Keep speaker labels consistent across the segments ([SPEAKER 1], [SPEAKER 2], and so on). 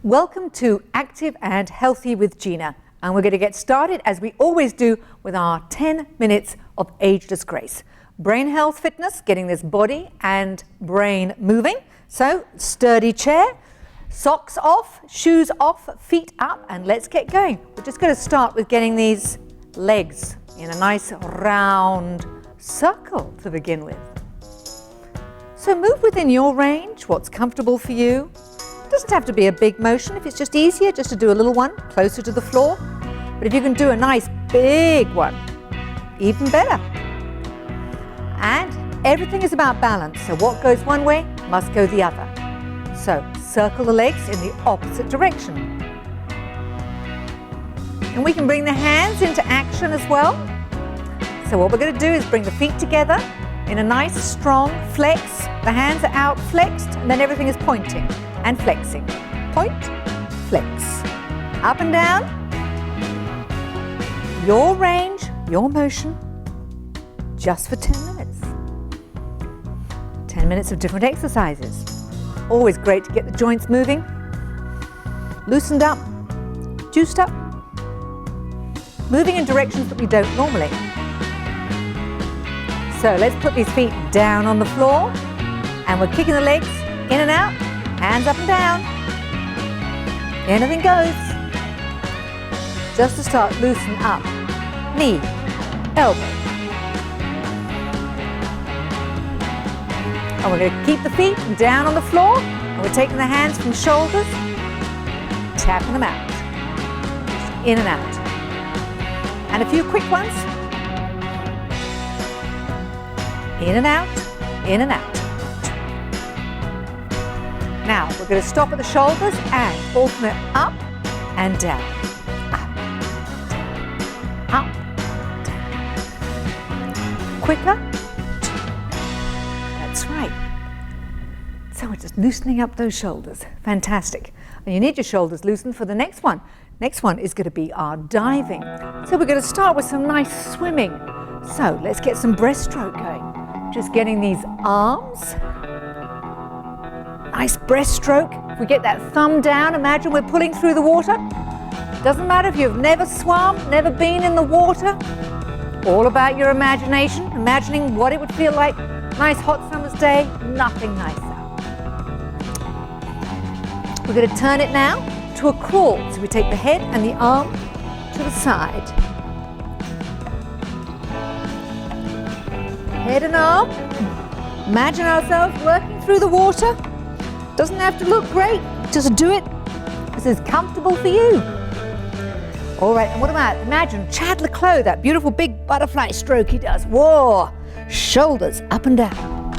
[SPEAKER 1] Welcome to Active and Healthy with Gina, and we're going to get started as we always do with our 10 minutes of Ageless Grace. Brain health fitness, getting this body and brain moving. So sturdy chair, socks off, shoes off, feet up, and let's get going. We're just going to start with getting these legs in a nice round circle to begin with. So move within your range, what's comfortable for you. It doesn't have to be a big motion. If it's just easier just to do a little one closer to the floor. But if you can do a nice big one, even better. And everything is about balance. So what goes one way must go the other. So circle the legs in the opposite direction. And we can bring the hands into action as well. So what we're going to do is bring the feet together in a nice strong flex. The hands are out flexed, and then everything is pointing and flexing. Point, flex. Up and down. Your range, your motion, just for 10 minutes. 10 minutes of different exercises. Always great to get the joints moving. Loosened up, juiced up. Moving in directions that we don't normally. So let's put these feet down on the floor, and we're kicking the legs in and out, hands up and down. Anything goes. Just to start, loosen up. Knee, elbow. And we're going to keep the feet down on the floor, and we're taking the hands from shoulders, tapping them out. Just in and out. And a few quick ones. In and out, in and out. Now, we're going to stop at the shoulders and alternate up and down. Up, down. Quicker. That's right. So we're just loosening up those shoulders. Fantastic. And you need your shoulders loosened for the next one. Next one is going to be our diving. So we're going to start with some nice swimming. So let's get some breaststroke going. Just getting these arms. Nice breaststroke. If we get that thumb down, imagine we're pulling through the water. Doesn't matter if you've never swum, never been in the water. All about your imagination, imagining what it would feel like. Nice hot summer's day, nothing nicer. We're going to turn it now to a crawl. So we take the head and the arm to the side. Head and arm. Imagine ourselves working through the water. Doesn't have to look great, just do it. This is comfortable for you. All right, and what about, imagine Chad Leclos, that beautiful big butterfly stroke he does. Whoa, shoulders up and down.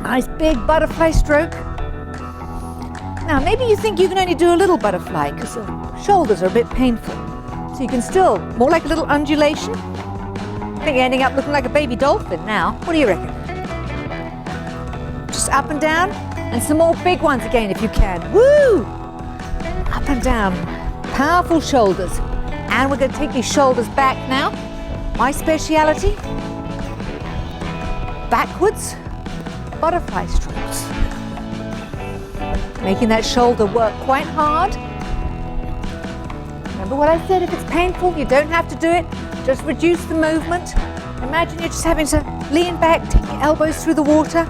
[SPEAKER 1] Nice big butterfly stroke. Now, maybe you think you can only do a little butterfly because the shoulders are a bit painful. So you can still, more like a little undulation. I think you're ending up looking like a baby dolphin now. What do you reckon? Just up and down, and some more big ones again if you can. Woo! Up and down. Powerful shoulders. And we're going to take these shoulders back now. My speciality. Backwards. Butterfly strokes. Making that shoulder work quite hard. Remember what I said, if it's painful, you don't have to do it. Just reduce the movement. Imagine you're just having to lean back, take your elbows through the water.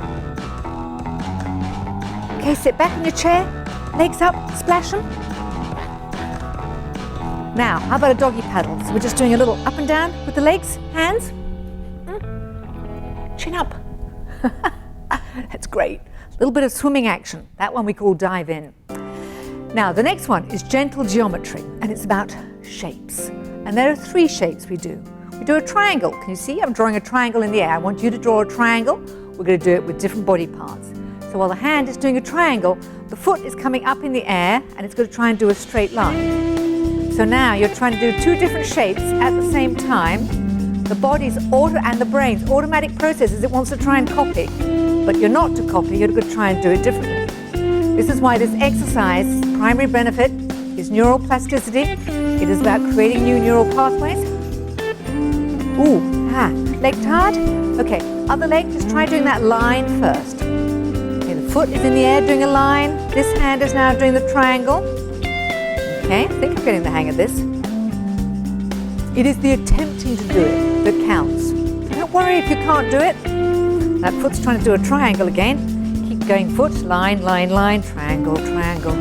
[SPEAKER 1] Okay, sit back in your chair, legs up, splash them. Now, how about a doggy paddle? So we're just doing a little up and down with the legs, hands. Chin up. That's great. A little bit of swimming action. That one we call dive in. Now, the next one is gentle geometry, and it's about shapes. And there are 3 shapes we do. We do a triangle. Can you see? I'm drawing a triangle in the air. I want you to draw a triangle. We're going to do it with different body parts. So while the hand is doing a triangle, the foot is coming up in the air, and it's going to try and do a straight line. So now you're trying to do 2 different shapes at the same time. The body's and the brain's automatic processes it wants to try and copy. But you're not to copy, you're going to try and do it differently. This is why this exercise, primary benefit, is neuroplasticity. It is about creating new neural pathways. Leg hard. Okay, other leg, just try doing that line first. Okay, the foot is in the air doing a line. This hand is now doing the triangle. Okay, I think I'm getting the hang of this. It is the attempting to do it that counts. So don't worry if you can't do it. That foot's trying to do a triangle again. Keep going foot, line, line, line, triangle, triangle.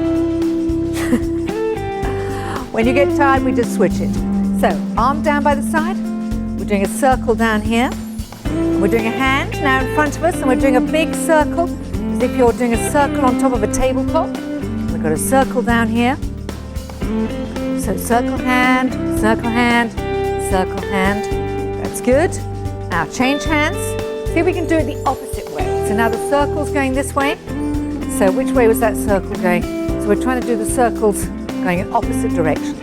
[SPEAKER 1] When you get tired, we just switch it. So, arm down by the side. We're doing a circle down here. We're doing a hand now in front of us, and we're doing a big circle, as if you're doing a circle on top of a tabletop. We've got a circle down here. So circle hand, circle hand, circle hand. That's good. Now change hands. See if we can do it the opposite way. So now the circle's going this way. So which way was that circle going? So we're trying to do the circles going in opposite directions.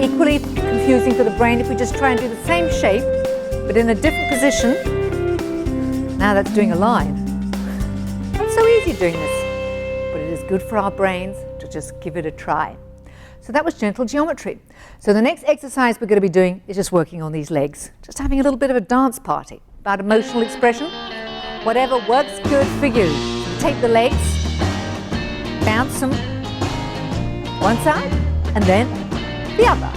[SPEAKER 1] Equally confusing for the brain if we just try and do the same shape, but in a different position. Now that's doing a line. Not so easy doing this, but it is good for our brains to just give it a try. So that was gentle geometry. So the next exercise we're going to be doing is just working on these legs. Just having a little bit of a dance party about emotional expression. Whatever works good for you. Take the legs, bounce them one side and then the other.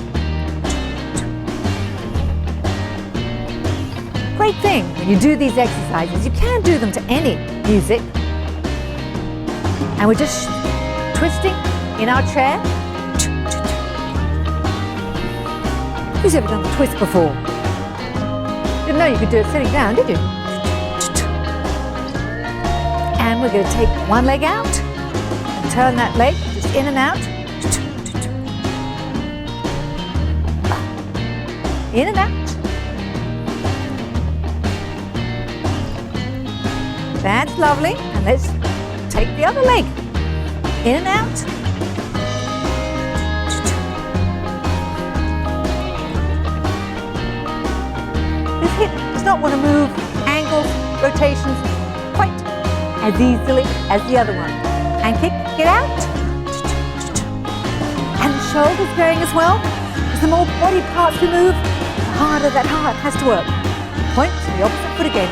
[SPEAKER 1] Great thing when you do these exercises, you can do them to any music. And we're just twisting in our chair. Who's ever done the twist before? Didn't know you could do it sitting down, did you? And we're going to take one leg out and turn that leg just in and out. In and out. That's lovely. And let's take the other leg. In and out. This hip does not want to move angles, rotations quite as easily as the other one. And kick it out. And the shoulders going as well. Because the more body parts we move, the harder that heart has to work. Point to the opposite foot again.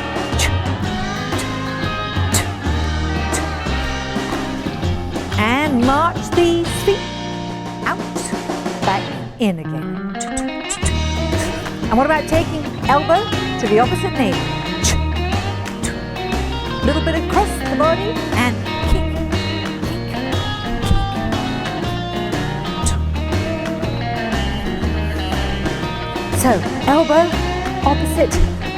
[SPEAKER 1] And march these feet out, back in again. And what about taking elbow to the opposite knee? A little bit across the body and kick, kick. So elbow, opposite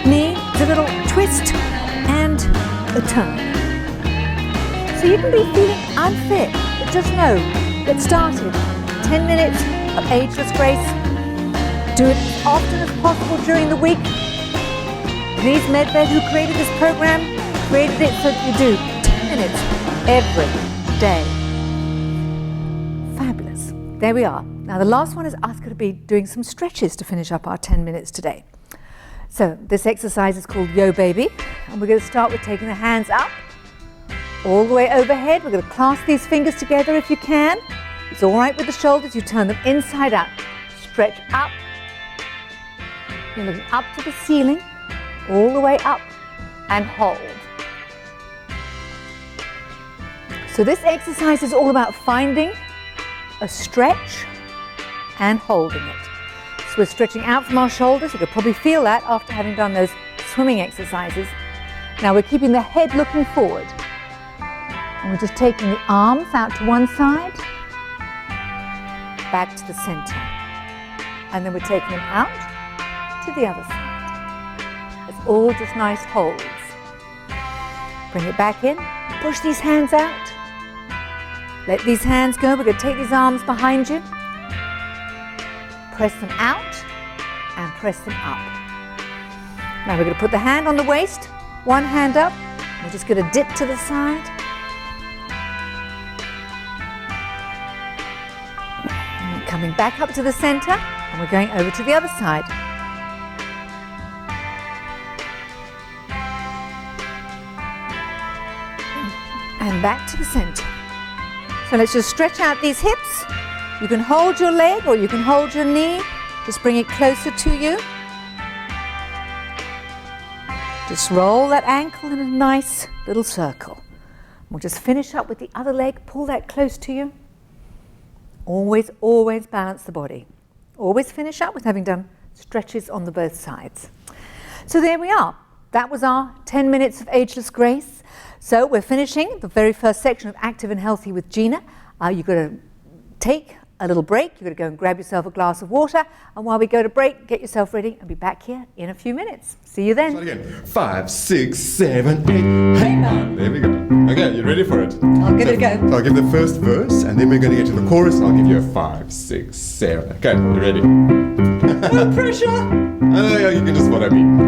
[SPEAKER 1] knee, a little twist and a turn. So you can be feeling unfit, but just know, get started. 10 minutes of Ageless Grace. Do it as often as possible during the week. Denise Medved, who created this program, created it so that you do 10 minutes every day. Fabulous. There we are. Now the last one is us going to be doing some stretches to finish up our 10 minutes today. So this exercise is called Yo Baby, and we're going to start with taking the hands up all the way overhead. We're going to clasp these fingers together if you can. It's all right with the shoulders. You turn them inside out. Stretch up. You're looking up to the ceiling, all the way up, and hold. So this exercise is all about finding a stretch and holding it. So we're stretching out from our shoulders. You could probably feel that after having done those swimming exercises. Now we're keeping the head looking forward. And we're just taking the arms out to one side, back to the center. And then we're taking them out to the other side. It's all just nice holds. Bring it back in, push these hands out. Let these hands go. We're going to take these arms behind you. Press them out and press them up. Now we're going to put the hand on the waist, one hand up. We're just going to dip to the side. And coming back up to the center, and we're going over to the other side. And back to the center. So let's just stretch out these hips. You can hold your leg or you can hold your knee. Just bring it closer to you. Just roll that ankle in a nice little circle. We'll just finish up with the other leg. Pull that close to you. Always, always balance the body. Always finish up with having done stretches on the both sides. So there we are. That was our 10 minutes of Ageless Grace. So we're finishing the very first section of Active and Healthy with Gina. You've got to take a little break. You've got to go and grab yourself a glass of water. And while we go to break, get yourself ready and be back here in a few minutes. See you then.
[SPEAKER 2] Start again. 5, 6, 7, 8. Hey, man. There we go. Okay, you ready for it?
[SPEAKER 1] I'll give it a go.
[SPEAKER 2] I'll give the first verse, and then we're going to get to the chorus, and I'll give you a 5, 6, 7. Okay, you ready?
[SPEAKER 1] No pressure.
[SPEAKER 2] Ja, you can just what I mean.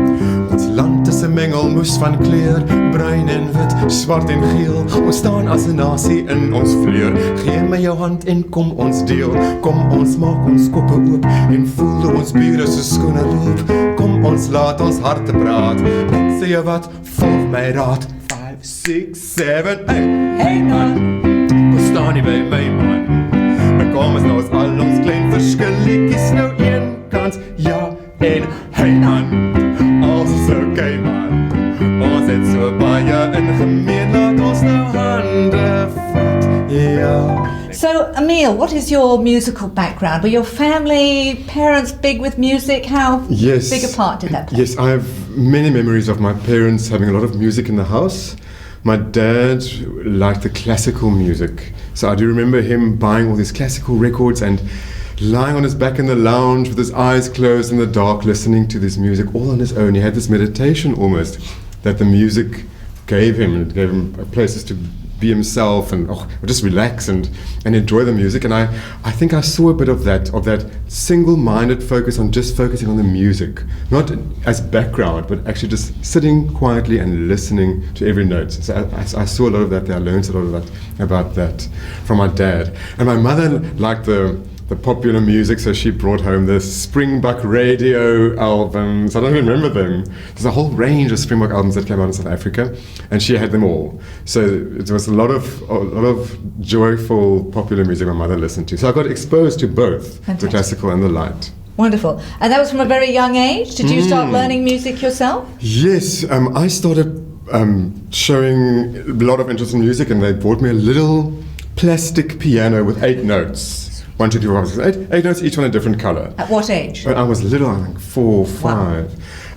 [SPEAKER 2] Ons land is 'n mengelmoes van kleur, bruin en wit, swart en geel. Ons staan as 'n nasie in ons vleur. Gee my jou hand en kom ons deel. Kom ons maak ons koppe oop en voel hoe ons bure so skoon loop. Kom ons laat ons harte praat. Ek sê jou wat, volg my raad. 5, 6, 7, 8. Hey man, kom staan nie by my man. Maar kom ons nou al ons klein verskilletjies nou een kant. Ja en hey man, alles is okay man. Ons het so baie in gemeen, laat ons nou hande vat. Ja.
[SPEAKER 1] So, Emile, what is your musical background? Were your family, parents big with music? How big a part did that play?
[SPEAKER 2] Yes, I have many memories of my parents having a lot of music in the house. My dad liked the classical music, so I do remember him buying all these classical records and lying on his back in the lounge with his eyes closed in the dark, listening to this music all on his own. He had this meditation almost that the music gave him. It gave him places to be himself and just relax and enjoy the music. And I think I saw a bit of that single-minded focus on just focusing on the music, not as background, but actually just sitting quietly and listening to every note. So I saw a lot of that there. I learned a lot of that about that from my dad. And my mother liked the popular music, so she brought home the Springbok radio albums. I don't even remember them. There's a whole range of Springbok albums that came out in South Africa, and she had them all. So it was a lot of joyful popular music my mother listened to. So I got exposed to both the classical and the light.
[SPEAKER 1] Wonderful. And that was from a very young age? Did you start learning music yourself?
[SPEAKER 2] Yes, I started showing a lot of interest in music, and they bought me a little plastic piano with 8 notes. 1, 2, 3, 4, 5, 6, 8. 8 notes, each one a different colour.
[SPEAKER 1] At what age?
[SPEAKER 2] I was little, I think 4, 5. Wow.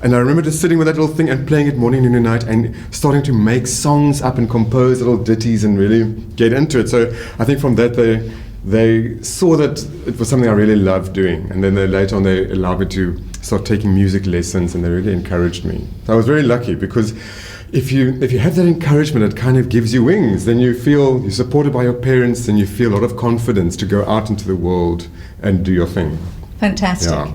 [SPEAKER 2] And I remember just sitting with that little thing and playing it morning, noon and night and starting to make songs up and compose little ditties and really get into it. So I think from that they saw that it was something I really loved doing. And then later on they allowed me to start taking music lessons, and they really encouraged me. So I was very lucky because if you have that encouragement, it kind of gives you wings. Then you feel you're supported by your parents, and you feel a lot of confidence to go out into the world and do your thing.
[SPEAKER 1] Fantastic. Yeah.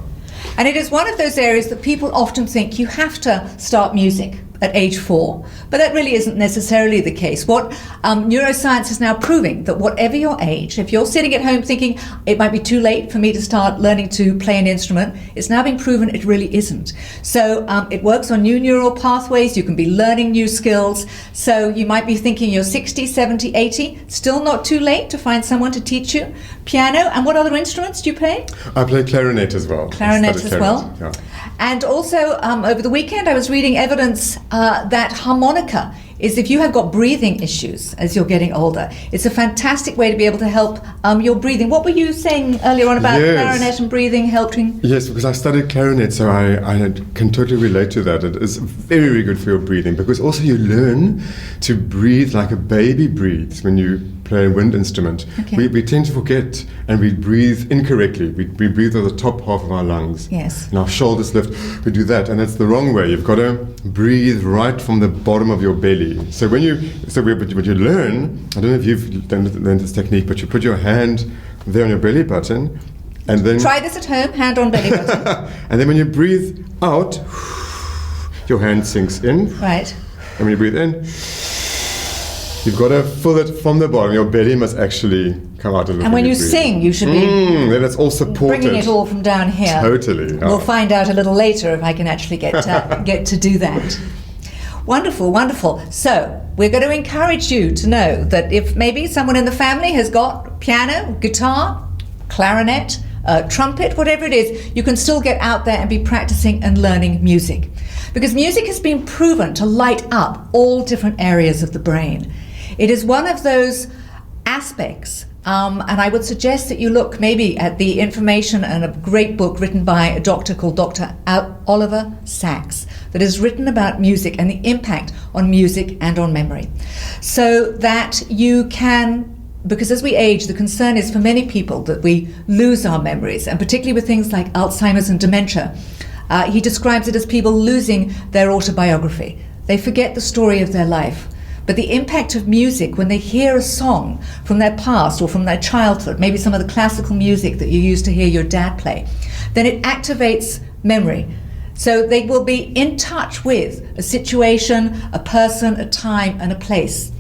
[SPEAKER 1] And it is one of those areas that people often think you have to start music at age 4, but that really isn't necessarily the case. What neuroscience is now proving, that whatever your age, if you're sitting at home thinking it might be too late for me to start learning to play an instrument, it's now been proven it really isn't. So it works on new neural pathways. You can be learning new skills. So you might be thinking you're 60, 70, 80, still not too late to find someone to teach you piano. And what other instruments do you play?
[SPEAKER 2] I play clarinet as well.
[SPEAKER 1] Clarinet as well.
[SPEAKER 2] Yeah.
[SPEAKER 1] And also, over the weekend, I was reading evidence that harmonica is, if you have got breathing issues as you're getting older, it's a fantastic way to be able to help your breathing. What were you saying earlier on about clarinet and breathing helping?
[SPEAKER 2] Yes, because I studied clarinet, so I can totally relate to that. It is very, very good for your breathing, because also you learn to breathe like a baby breathes when you play a wind instrument.
[SPEAKER 1] Okay.
[SPEAKER 2] We tend to forget, and we breathe incorrectly. We breathe with the top half of our lungs.
[SPEAKER 1] Yes.
[SPEAKER 2] And our shoulders lift, we do that, and that's the wrong way. You've got to breathe right from the bottom of your belly. So what you learn, I don't know if you've learned this technique, but you put your hand there on your belly button, and then
[SPEAKER 1] try this at home, hand on belly button.
[SPEAKER 2] And then when you breathe out, your hand sinks in.
[SPEAKER 1] Right.
[SPEAKER 2] And when you breathe in, you've got to fill it from the bottom. Your belly must actually come out a little.
[SPEAKER 1] And when you sing, you should be
[SPEAKER 2] then it's all supported.
[SPEAKER 1] Bringing it all from down here.
[SPEAKER 2] Totally. Yeah.
[SPEAKER 1] We'll find out a little later if I can actually get to do that. Wonderful, wonderful. So we're going to encourage you to know that if maybe someone in the family has got piano, guitar, clarinet, trumpet, whatever it is, you can still get out there and be practicing and learning music. Because music has been proven to light up all different areas of the brain. It is one of those aspects, and I would suggest that you look maybe at the information and a great book written by a doctor called Dr. Oliver Sacks that is written about music and the impact on music and on memory. So that you can, because as we age, the concern is for many people that we lose our memories, and particularly with things like Alzheimer's and dementia. He describes it as people losing their autobiography. They forget the story of their life. But the impact of music, when they hear a song from their past or from their childhood, maybe some of the classical music that you used to hear your dad play, then it activates memory. So they will be in touch with a situation, a person, a time, and a place.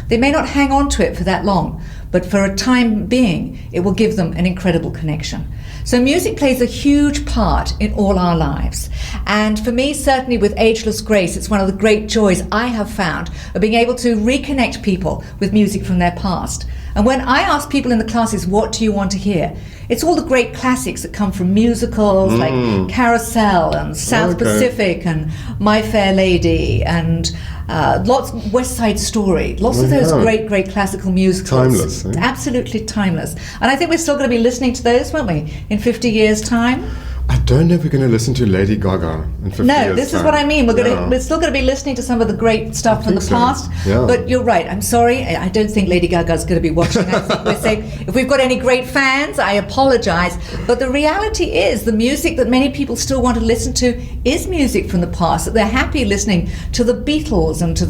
[SPEAKER 1] They may not hang on to it for that long, but for a time being, it will give them an incredible connection. So music plays a huge part in all our lives. And for me, certainly with Ageless Grace, it's one of the great joys I have found of being able to reconnect people with music from their past. And when I ask people in the classes, what do you want to hear? It's all the great classics that come from musicals like Carousel and South Pacific and My Fair Lady and lots West Side Story, lots of those great classical musicals.
[SPEAKER 2] Timeless.
[SPEAKER 1] Absolutely timeless. And I think we're still going to be listening to those, won't we, in 50 years' time?
[SPEAKER 2] I don't know if we're going to listen to Lady Gaga in 50 years'
[SPEAKER 1] No, this
[SPEAKER 2] time.
[SPEAKER 1] is what I mean. We're still going to be listening to some of the great stuff from the past.
[SPEAKER 2] Yeah.
[SPEAKER 1] But you're right. I'm sorry. I don't think Lady Gaga's going to be watching. I think we're saying, if we've got any great fans, I apologize. But the reality is the music that many people still want to listen to is music from the past, that they're happy listening to the Beatles and to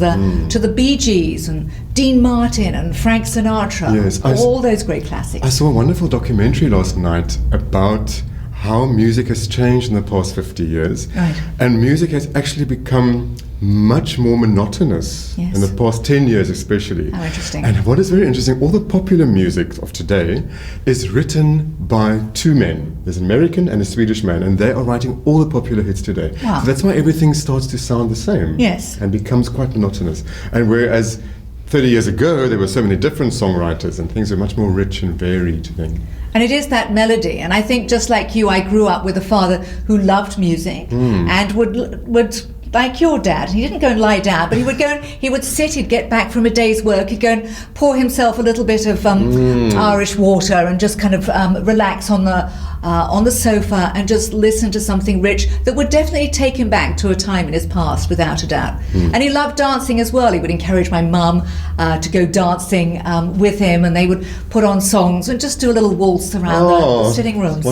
[SPEAKER 1] the Bee Gees and Dean Martin and Frank Sinatra.
[SPEAKER 2] Yes,
[SPEAKER 1] all those great classics.
[SPEAKER 2] I saw a wonderful documentary last night about how music has changed in the past 50 years.
[SPEAKER 1] Right.
[SPEAKER 2] And music has actually become much more monotonous in the past 10 years especially.
[SPEAKER 1] How interesting.
[SPEAKER 2] And what is very interesting, all the popular music of today is written by two men. There's an American and a Swedish man, and they are writing all the popular hits today.
[SPEAKER 1] Wow.
[SPEAKER 2] So that's why everything starts to sound the same.
[SPEAKER 1] Yes.
[SPEAKER 2] And becomes quite monotonous. And whereas 30 years ago, there were so many different songwriters and things were much more rich and varied then.
[SPEAKER 1] And it is that melody. And I think just like you, I grew up with a father who loved music and would like your dad, he didn't go and lie down, but he would go and he would sit, he'd get back from a day's work, he'd go and pour himself a little bit of Irish water and just kind of relax on the sofa and just listen to something rich that would definitely take him back to a time in his past, without a doubt. And he loved dancing as well. He would encourage my mum to go dancing with him, and they would put on songs and just do a little waltz around the sitting room.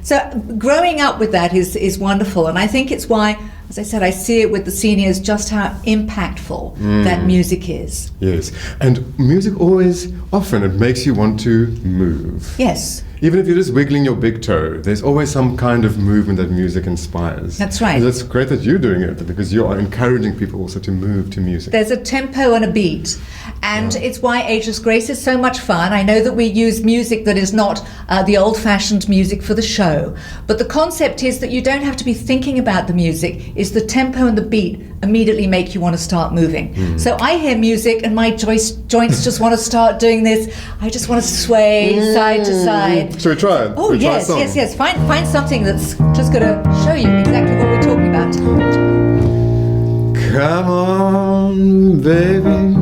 [SPEAKER 1] So growing up with that is wonderful, and I think it's why, as I said, I see it with the seniors just how impactful that music is.
[SPEAKER 2] Yes, and music often it makes you want to move.
[SPEAKER 1] Yes.
[SPEAKER 2] Even if you're just wiggling your big toe, there's always some kind of movement that music inspires.
[SPEAKER 1] That's right.
[SPEAKER 2] And it's great that you're doing it, because you are encouraging people also to move to music.
[SPEAKER 1] There's a tempo and a beat, and it's why Ageless Grace is so much fun. I know that we use music that is not the old-fashioned music for the show, but the concept is that you don't have to be thinking about the music. It's the tempo and the beat immediately make you want to start moving. So I hear music and my joints just want to start doing this. I just want to sway side to side.
[SPEAKER 2] Shall we try it?
[SPEAKER 1] Oh, yes. Find something that's just going to show you exactly what we're talking about.
[SPEAKER 2] Come on, baby.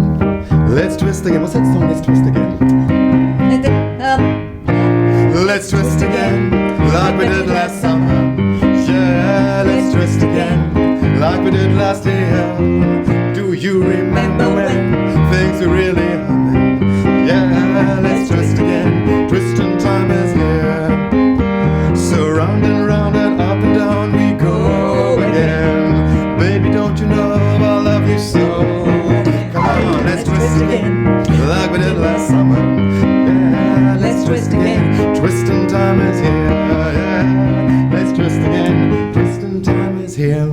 [SPEAKER 2] Let's twist again. What's that song? Let's twist again. Let's twist again, like we did last summer. Yeah, let's twist again, like we did last year. Do you remember when things were really humming? Yeah, let's twist again, twisting time is here. So round and up and down we go again. Baby, don't you know I love you so? Come on, let's twist again, like we did last summer. Yeah, let's twist again, twisting time is here. Yeah, let's twist again, twisting time is here.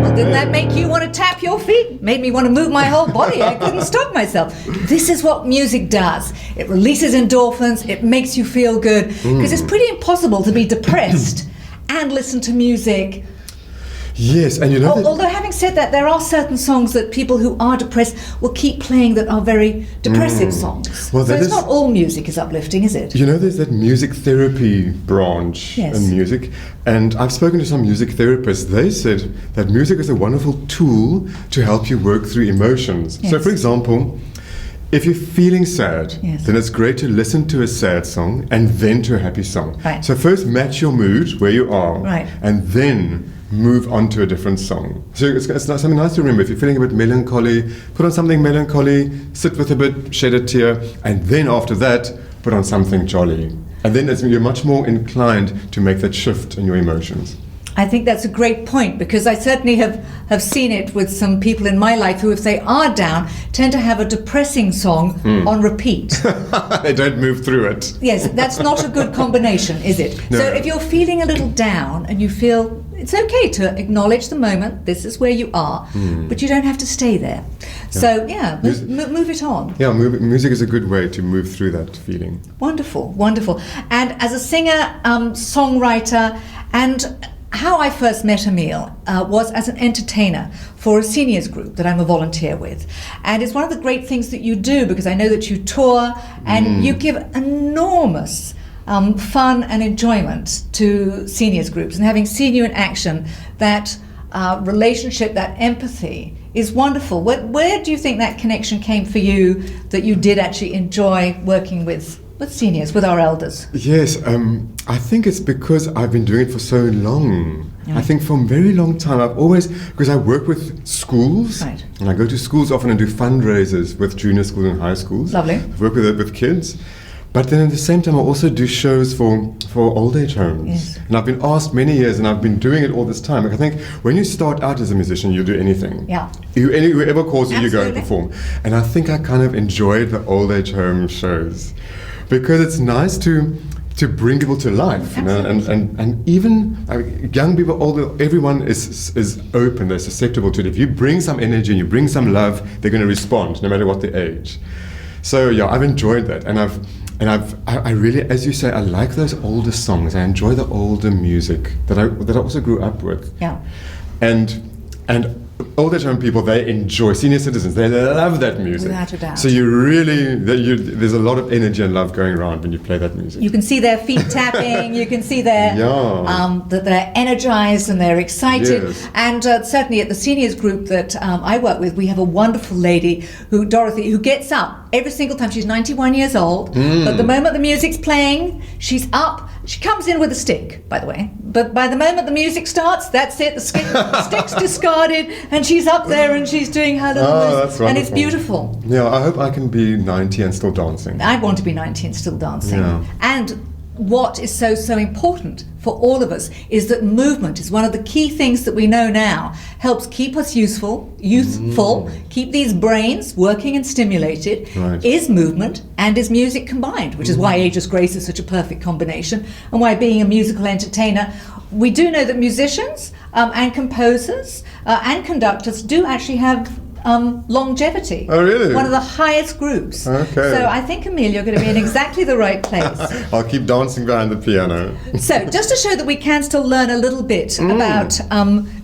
[SPEAKER 1] Well, didn't that make you want to tap your feet? Made me want to move my whole body. I couldn't stop myself. This is what music does. It releases endorphins. It makes you feel good. Because it's pretty impossible to be depressed and listen to music.
[SPEAKER 2] Yes, and you know that,
[SPEAKER 1] Although having said that, there are certain songs that people who are depressed will keep playing that are very depressive songs.
[SPEAKER 2] Well,
[SPEAKER 1] so
[SPEAKER 2] that
[SPEAKER 1] it's
[SPEAKER 2] is-
[SPEAKER 1] not all music is uplifting, is it?
[SPEAKER 2] you know, there's that music therapy branch
[SPEAKER 1] Yes.
[SPEAKER 2] in music, and I've spoken to some music therapists. They said that music is a wonderful tool to help you work through emotions. So,
[SPEAKER 1] Yes.
[SPEAKER 2] for example, if you're feeling sad,
[SPEAKER 1] Yes.
[SPEAKER 2] then it's great to listen to a sad song and then to a happy song.
[SPEAKER 1] Right.
[SPEAKER 2] So first match your mood where you are,
[SPEAKER 1] Right.
[SPEAKER 2] and then move on to a different song. So it's something nice to remember. If you're feeling a bit melancholy, put on something melancholy, sit with a bit, shed a tear, and then after that, put on something jolly. And then you're much more inclined to make that shift in your emotions.
[SPEAKER 1] I think that's a great point, because I certainly have seen it with some people in my life who, if they are down, tend to have a depressing song on repeat.
[SPEAKER 2] They don't move through it.
[SPEAKER 1] Yes, that's not a good combination, is it?
[SPEAKER 2] No.
[SPEAKER 1] So if you're feeling a little down and you feel it's okay to acknowledge the moment, this is where you are, but you don't have to stay there. So yeah, move it on.
[SPEAKER 2] Yeah, music is a good way to move through that feeling.
[SPEAKER 1] Wonderful, wonderful. And as a singer, songwriter, and how I first met Emile was as an entertainer for a seniors group that I'm a volunteer with. And it's one of the great things that you do, because I know that you tour and you give enormous fun and enjoyment to seniors groups. And having seen you in action, that relationship, that empathy is wonderful. Where do you think that connection came for you, that you did actually enjoy working with seniors, with our elders?
[SPEAKER 2] Yes, I think it's because I've been doing it for so long. I think for a very long time I've always, because I work with schools,
[SPEAKER 1] Right.
[SPEAKER 2] and I go to schools often and do fundraisers with junior schools and high schools.
[SPEAKER 1] Lovely.
[SPEAKER 2] I work with kids. But then at the same time I also do shows for old age homes.
[SPEAKER 1] Yes.
[SPEAKER 2] And I've been asked many years, and I've been doing it all this time. Like, I think when you start out as a musician, you do anything.
[SPEAKER 1] Yeah.
[SPEAKER 2] Whoever calls you, you go and
[SPEAKER 1] Absolutely.
[SPEAKER 2] perform. And I think I kind of enjoyed the old age home shows, because it's nice to bring people to life, you know, and even young people, older, everyone is open, they're susceptible to it. If you bring some energy and you bring some love, they're going to respond, no matter what the age. So yeah, I've enjoyed that, and I really, as you say, I like those older songs. I enjoy the older music that I also grew up with.
[SPEAKER 1] Yeah.
[SPEAKER 2] And old age home people, they enjoy, senior citizens, they love that music.
[SPEAKER 1] Without a doubt.
[SPEAKER 2] So there's a lot of energy and love going around when you play that music.
[SPEAKER 1] You can see their feet tapping, you can see their,
[SPEAKER 2] Yeah.
[SPEAKER 1] that they're energized and they're excited.
[SPEAKER 2] Yes.
[SPEAKER 1] And certainly at the seniors group that I work with, we have a wonderful lady, Dorothy, who gets up every single time. She's 91 years old, but the moment the music's playing, she's up. She comes in with a stick, by the way, but by the moment the music starts, that's it, the stick's discarded, and she's up there and she's doing her little moves,
[SPEAKER 2] That's
[SPEAKER 1] and it's
[SPEAKER 2] wonderful.
[SPEAKER 1] beautiful.
[SPEAKER 2] Yeah, I hope I can be 90 and still dancing.
[SPEAKER 1] I want to be 90 and still dancing.
[SPEAKER 2] Yeah.
[SPEAKER 1] And what is so important for all of us is that movement is one of the key things that we know now helps keep us youthful, keep these brains working and stimulated.
[SPEAKER 2] Right.
[SPEAKER 1] Is movement and is music combined, which is why Ageless Grace is such a perfect combination, and why, being a musical entertainer, we do know that musicians and composers and conductors do actually have longevity.
[SPEAKER 2] Oh, really?
[SPEAKER 1] One of the highest groups.
[SPEAKER 2] Okay.
[SPEAKER 1] So I think, Emile, you're going to be in exactly the right place.
[SPEAKER 2] I'll keep dancing behind the piano.
[SPEAKER 1] So just to show that we can still learn a little bit about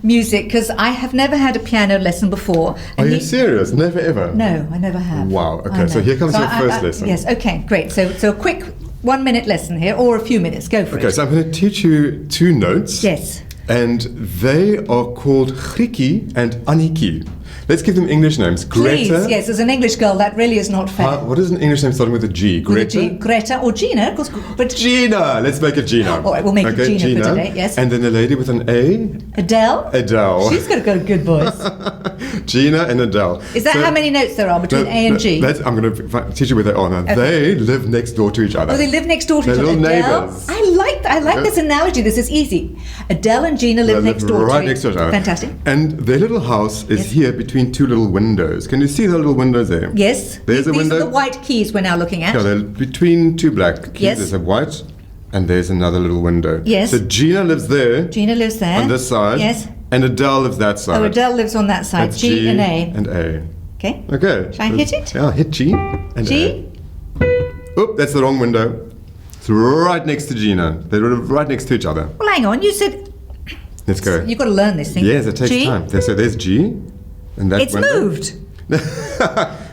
[SPEAKER 1] music, because I have never had a piano lesson before.
[SPEAKER 2] Are
[SPEAKER 1] And
[SPEAKER 2] you serious? Never ever?
[SPEAKER 1] No, I never have.
[SPEAKER 2] Wow, okay,
[SPEAKER 1] I know.
[SPEAKER 2] so here comes your first lesson.
[SPEAKER 1] Yes, okay, great. So a quick 1 minute lesson here, or a few minutes. Go for
[SPEAKER 2] Okay,
[SPEAKER 1] it.
[SPEAKER 2] so I'm going to teach you two notes.
[SPEAKER 1] Yes.
[SPEAKER 2] And they are called Griki and Anniki. Let's give them English names.
[SPEAKER 1] Please,
[SPEAKER 2] Greta.
[SPEAKER 1] yes, as an English girl, that really is not fair.
[SPEAKER 2] What is an English name starting with a G?
[SPEAKER 1] With a
[SPEAKER 2] Greta?
[SPEAKER 1] G, Greta or Gina, of course, but
[SPEAKER 2] Gina. Let's make it Gina.
[SPEAKER 1] All right, we'll make it Gina for today, yes.
[SPEAKER 2] And then a lady with an A.
[SPEAKER 1] Adele.
[SPEAKER 2] Adele.
[SPEAKER 1] She's got a good voice.
[SPEAKER 2] Gina and Adele.
[SPEAKER 1] Is that how many notes there are between A and G?
[SPEAKER 2] I'm going to teach you where they are now. They live next door to each other.
[SPEAKER 1] Oh, they live next door to each
[SPEAKER 2] They're
[SPEAKER 1] other.
[SPEAKER 2] little
[SPEAKER 1] Adele.
[SPEAKER 2] neighbours.
[SPEAKER 1] I like this analogy. This is easy. Adele and Gina live
[SPEAKER 2] They
[SPEAKER 1] next door
[SPEAKER 2] right
[SPEAKER 1] to
[SPEAKER 2] next to each other.
[SPEAKER 1] Fantastic.
[SPEAKER 2] And their little house is
[SPEAKER 1] Yes.
[SPEAKER 2] here between two little windows. Can you see the little windows there?
[SPEAKER 1] Yes.
[SPEAKER 2] There's a
[SPEAKER 1] These
[SPEAKER 2] window.
[SPEAKER 1] are the white keys we're now looking at.
[SPEAKER 2] Yeah, they're between two black keys.
[SPEAKER 1] Yes.
[SPEAKER 2] There's a white, and there's another little window.
[SPEAKER 1] Yes.
[SPEAKER 2] So Gina lives there
[SPEAKER 1] Gina lives there.
[SPEAKER 2] on this side.
[SPEAKER 1] Yes.
[SPEAKER 2] And Adele lives that side.
[SPEAKER 1] Oh, Adele lives on that side.
[SPEAKER 2] That's
[SPEAKER 1] G and A.
[SPEAKER 2] And A.
[SPEAKER 1] Okay.
[SPEAKER 2] Okay.
[SPEAKER 1] Shall I hit it?
[SPEAKER 2] Yeah, hit G and
[SPEAKER 1] G.
[SPEAKER 2] A. Oop, that's the wrong window. It's right next to Gina. They're right next to each other.
[SPEAKER 1] Well, hang on. You said
[SPEAKER 2] Let's go.
[SPEAKER 1] You've got to learn this thing.
[SPEAKER 2] Yes, it takes
[SPEAKER 1] G.
[SPEAKER 2] time. So there's G. And that
[SPEAKER 1] It's
[SPEAKER 2] window.
[SPEAKER 1] moved.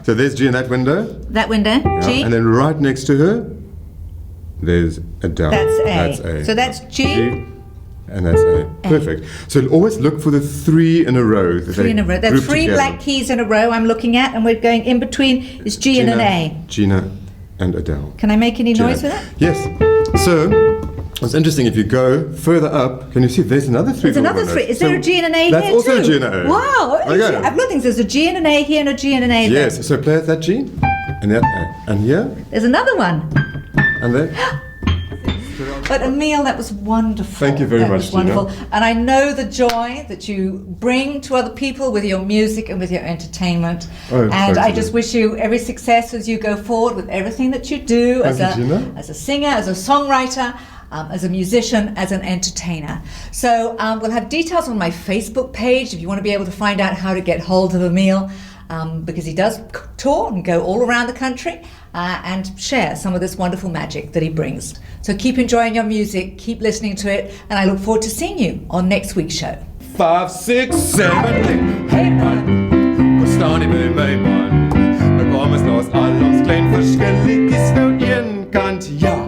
[SPEAKER 2] So there's G in that window.
[SPEAKER 1] That window, G.
[SPEAKER 2] And then right next to her, there's Adele.
[SPEAKER 1] That's A.
[SPEAKER 2] That's A.
[SPEAKER 1] So that's G.
[SPEAKER 2] And that's A. Perfect. So always look for the 3 in a row.
[SPEAKER 1] Three in a row. There are 3 black keys in a row I'm looking at, and we're going in between is G and an A.
[SPEAKER 2] Gina and Adele.
[SPEAKER 1] Can I make any
[SPEAKER 2] Gina.
[SPEAKER 1] noise with it?
[SPEAKER 2] Yes. So it's interesting, if you go further up, can you see there's another 3?
[SPEAKER 1] There's another 3. Is there a G and an A
[SPEAKER 2] that's
[SPEAKER 1] here
[SPEAKER 2] also
[SPEAKER 1] too?
[SPEAKER 2] a G and an A.
[SPEAKER 1] Wow.
[SPEAKER 2] Okay.
[SPEAKER 1] I've looked things. There's a G and an A here and a G and an A there.
[SPEAKER 2] Yes. So play that G and that A. And here
[SPEAKER 1] There's another one.
[SPEAKER 2] and there.
[SPEAKER 1] But Emile, that was wonderful.
[SPEAKER 2] Thank you very
[SPEAKER 1] that
[SPEAKER 2] much,
[SPEAKER 1] was wonderful.
[SPEAKER 2] Gina.
[SPEAKER 1] And I know the joy that you bring to other people with your music and with your entertainment.
[SPEAKER 2] Oh,
[SPEAKER 1] and
[SPEAKER 2] thank
[SPEAKER 1] I
[SPEAKER 2] you.
[SPEAKER 1] just wish you every success as you go forward with everything that you do
[SPEAKER 2] Thank you, Gina.
[SPEAKER 1] as a singer, as a songwriter, as a musician, as an entertainer. So we'll have details on my Facebook page if you want to be able to find out how to get hold of Emile. Because he does tour and go all around the country and share some of this wonderful magic that he brings. So keep enjoying your music, keep listening to it, and I look forward to seeing you on next week's show.
[SPEAKER 2] 5, 6, 7, 8. Hey man, hvor staan I med mig, man? Der kommer snart alle klein verschillig, is nou een kant, ja.